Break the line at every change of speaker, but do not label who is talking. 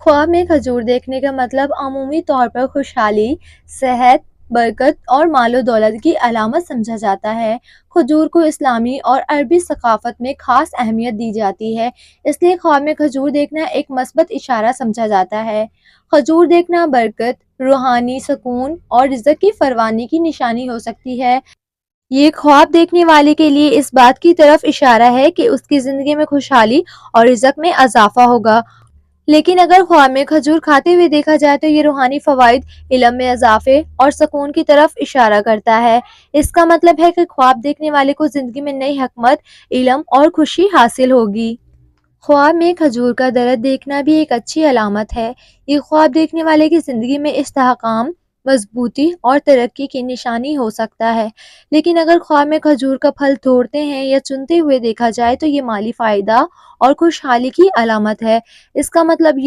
خواب میں کھجور دیکھنے کا مطلب عمومی طور پر خوشحالی، صحت، برکت اور مال و دولت کی علامت سمجھا جاتا ہے۔ کھجور کو اسلامی اور عربی ثقافت میں خاص اہمیت دی جاتی ہے، اس لیے خواب میں کھجور دیکھنا ایک مثبت اشارہ سمجھا جاتا ہے۔ کھجور دیکھنا برکت، روحانی سکون اور رزق کی فراوانی کی نشانی ہو سکتی ہے۔ یہ خواب دیکھنے والے کے لیے اس بات کی طرف اشارہ ہے کہ اس کی زندگی میں خوشحالی اور رزق میں اضافہ ہوگا۔ لیکن اگر خواب میں کھجور کھاتے ہوئے دیکھا جائے تو یہ روحانی فوائد، علم میں اضافے اور سکون کی طرف اشارہ کرتا ہے۔ اس کا مطلب ہے کہ خواب دیکھنے والے کو زندگی میں نئی حکمت، علم اور خوشی حاصل ہوگی۔ خواب میں کھجور کا درخت دیکھنا بھی ایک اچھی علامت ہے۔ یہ خواب دیکھنے والے کی زندگی میں استحکام، مضبوطی اور ترقی کی نشانی ہو سکتا ہے۔ لیکن اگر خواب میں کھجور کا پھل توڑتے ہیں یا چنتے ہوئے دیکھا جائے تو یہ مالی فائدہ اور خوشحالی کی علامت ہے۔ اس کا مطلب